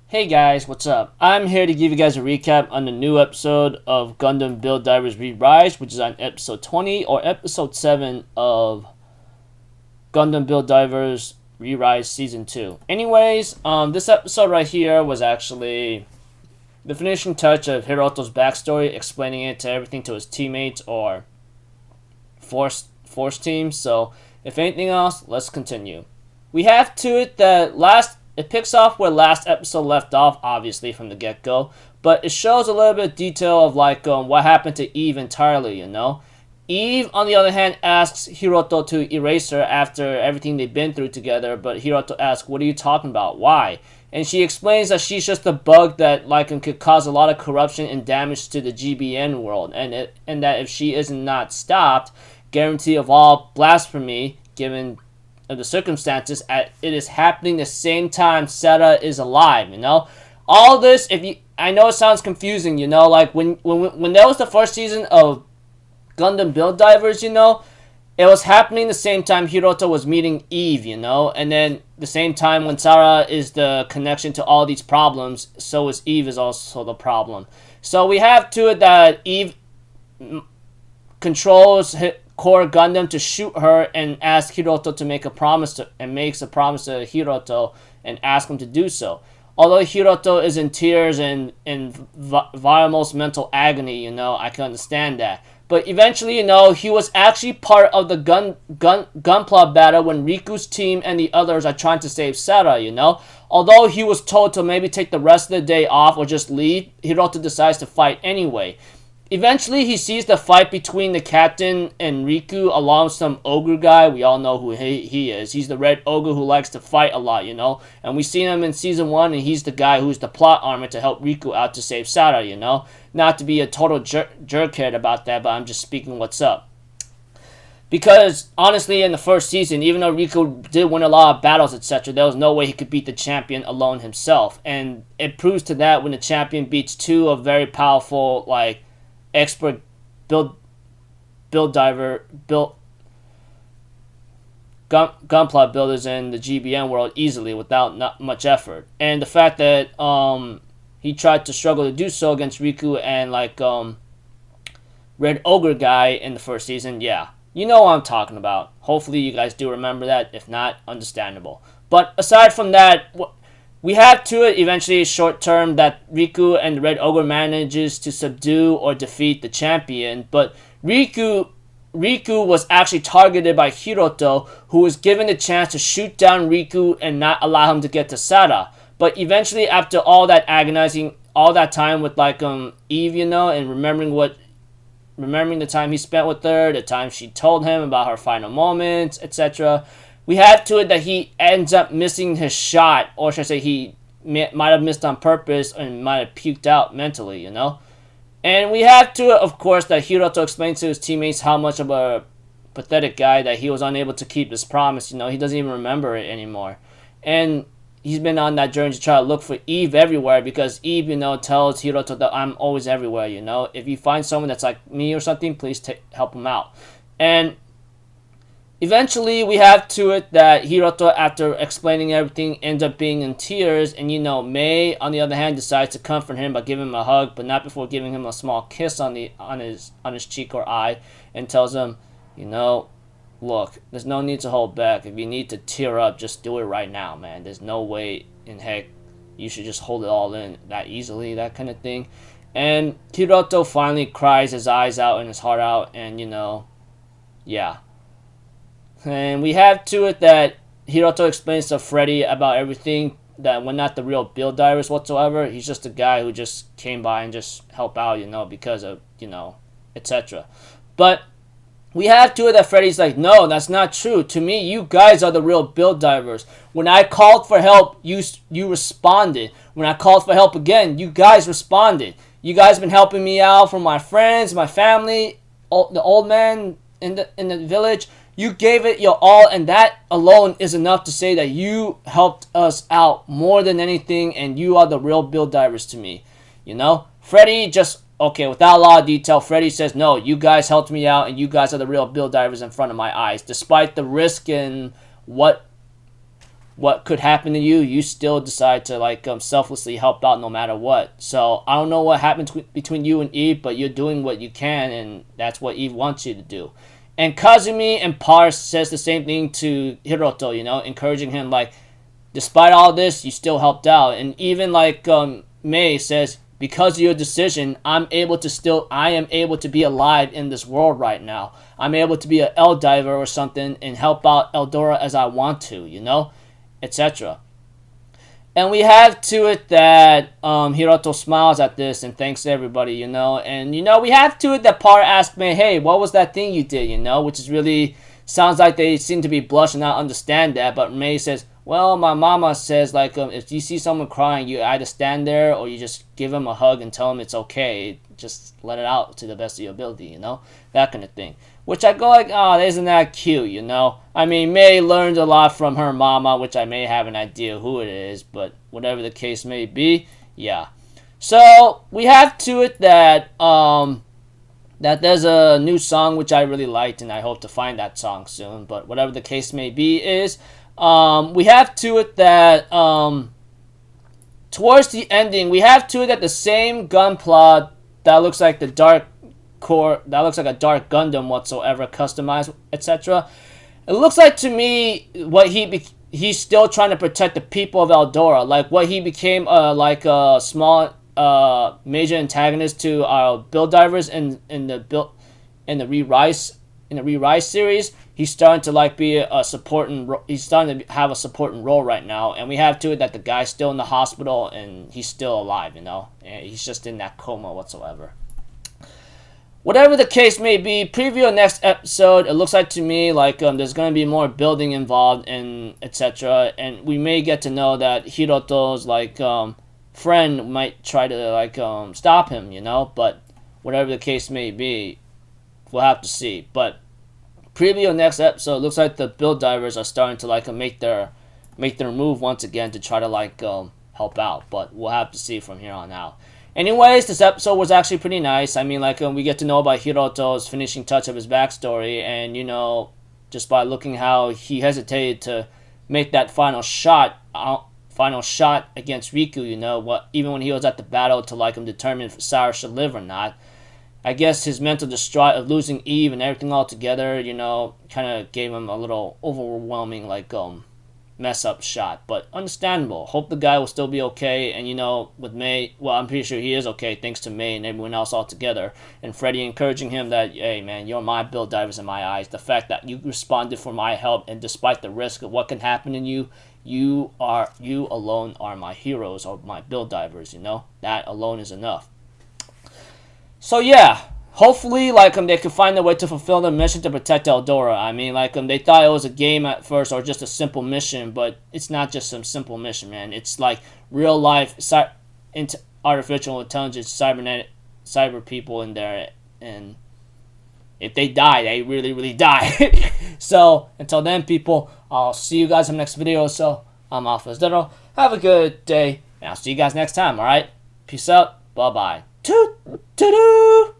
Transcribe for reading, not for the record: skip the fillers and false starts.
Hey guys, what's up? I'm here to give you guys a recap on the new episode of Gundam Build Divers Re-Rise, which is on episode 20 or episode 7 of Gundam Build Divers Re-Rise Season 2. Anyways, this episode right here was actually the finishing touch of Hiroto's backstory, explaining it to everything to his teammates or force team. So, if anything else, let's continue. We have to it that it picks off where last episode left off, obviously, from the get-go. But it shows a little bit of detail of, what happened to Eve entirely, you know? Eve, on the other hand, asks Hiroto to erase her after everything they've been through together. But Hiroto asks, what are you talking about? Why? And she explains that she's just a bug that, could cause a lot of corruption and damage to the GBN world. And that if she isn't not stopped, guarantee of all blasphemy, given of the circumstances, it is happening the same time Seta is alive, you know? All this, I know it sounds confusing, you know, when that was the first season of Gundam Build Divers, you know, it was happening the same time Hiroto was meeting Eve, you know, and then the same time when Sara is the connection to all these problems, so is Eve is also the problem. So we have to it that Eve controls Core Gundam to shoot her and ask Hiroto to makes a promise to Hiroto and ask him to do so. Although Hiroto is in tears and in Varamo's mental agony, you know, I can understand that. But eventually, you know, he was actually part of the gunpla battle when Riku's team and the others are trying to save Seta, you know. Although he was told to maybe take the rest of the day off or just leave, Hiroto decides to fight anyway. Eventually, he sees the fight between the captain and Riku along with some ogre guy. We all know who he is. He's the red ogre who likes to fight a lot, you know. And we seen him in Season 1, and he's the guy who's the plot armor to help Riku out to save Seta, you know. Not to be a total jerkhead about that, but I'm just speaking what's up. Because, honestly, in the first season, even though Riku did win a lot of battles, etc., there was no way he could beat the champion alone himself. And it proves to that when the champion beats two of very powerful, expert gunpla builders in the GBN world easily without not much effort. And the fact that he tried to struggle to do so against Riku and Red Ogre guy in the first season, yeah, you know what I'm talking about. Hopefully you guys do remember that. If not, understandable. But aside from that, we have to it eventually short term that Riku and the Red Ogre manages to subdue or defeat the champion, but Riku was actually targeted by Hiroto, who was given the chance to shoot down Riku and not allow him to get to Seta. But eventually, after all that agonizing, all that time with Eve, you know, and remembering the time he spent with her, the time she told him about her final moments, etc., we have to it that he ends up missing his shot, or should I say he might have missed on purpose and might have puked out mentally, you know? And we have to it, of course, that Hiroto explains to his teammates how much of a pathetic guy that he was unable to keep his promise, you know? He doesn't even remember it anymore. And he's been on that journey to try to look for Eve everywhere because Eve, you know, tells Hiroto that I'm always everywhere, you know? If you find someone that's like me or something, please help him out. And eventually, we have to it that Hiroto, after explaining everything, ends up being in tears. And, you know, Mei, on the other hand, decides to comfort him by giving him a hug, but not before giving him a small kiss on his cheek or eye, and tells him, you know, look, there's no need to hold back. If you need to tear up, just do it right now, man. There's no way in heck you should just hold it all in that easily, that kind of thing. And Hiroto finally cries his eyes out and his heart out, and, you know, yeah. And we have to it that Hiroto explains to Freddy about everything, that we're not the real build divers whatsoever. He's just a guy who just came by and just help out, you know, because of, you know, etc. But we have to it that Freddy's like, no, that's not true. To me, you guys are the real build divers. When I called for help, you responded. When I called for help again, you guys responded. You guys have been helping me out from my friends, my family, the old man in the village. You gave it your all, and that alone is enough to say that you helped us out more than anything, and you are the real build divers to me. You know? Freddy just, okay, without a lot of detail, Freddy says, no, you guys helped me out, and you guys are the real build divers in front of my eyes, despite the risk and what what could happen to you, you still decide to like selflessly help out no matter what. So I don't know what happened between you and Eve, but you're doing what you can, and that's what Eve wants you to do. And Kazumi and Pars says the same thing to Hiroto, you know, encouraging him like, despite all this, you still helped out. And even like Mei says, because of your decision, I am able to be alive in this world right now. I'm able to be an L diver or something and help out Eldora as I want to, you know, etc. And we have to it that Hiroto smiles at this and thanks everybody, you know. And, you know, we have to it that Par asked me, hey, what was that thing you did, you know, which is really, sounds like they seem to be blush and not understand that. But Mei says, well, my mama says, like, if you see someone crying, you either stand there or you just give them a hug and tell them it's okay. Just let it out to the best of your ability, you know, that kind of thing. Which I go like, oh, isn't that cute, you know? I mean, Mei learned a lot from her mama, which I may have an idea who it is, but whatever the case may be, yeah. So we have to it that that there's a new song which I really liked, and I hope to find that song soon. But whatever the case may be, is we have to it that towards the ending, we have to it that the same gunpla that looks like the dark core, that looks like a dark Gundam whatsoever, customized, etc. It looks like to me what he's still trying to protect the people of Eldora, like what he became like a small major antagonist to our build divers in the Re-Rise series. He's starting to like be a supporting. He's starting to have a supporting role right now, and we have to it that the guy's still in the hospital and he's still alive. You know, and he's just in that coma whatsoever. Whatever the case may be, preview next episode. It looks like to me like there's going to be more building involved and etc. And we may get to know that Hiroto's like friend might try to like stop him, you know. But whatever the case may be, we'll have to see. But preview next episode. Looks like the build divers are starting to like make their move once again to try to like help out. But we'll have to see from here on out. Anyways, this episode was actually pretty nice. I mean, like, we get to know about Hiroto's finishing touch of his backstory, and, you know, just by looking how he hesitated to make that final shot against Riku, you know, even when he was at the battle to, like, determine if Sarah should live or not. I guess his mental distraught of losing Eve and everything all together, you know, kind of gave him a little overwhelming, like, mess up shot, but understandable. Hope the guy will still be okay. And you know, with Mei, well, I'm pretty sure he is okay thanks to Mei and everyone else all together, and Freddy encouraging him that, hey man, you're my build divers in my eyes. The fact that you responded for my help, and despite the risk of what can happen to you, you alone are my heroes or my build divers, you know. That alone is enough. So yeah, hopefully, like, they could find a way to fulfill their mission to protect Eldora. I mean, like, they thought it was a game at first or just a simple mission, but it's not just some simple mission, man. It's like real life, artificial intelligence, cyber people in there, and if they die, they really, really die. So, until then, people, I'll see you guys in the next video. So, I'm Alpha Zero. Have a good day, and I'll see you guys next time, alright? Peace out. Bye-bye. Toot-toot-toot.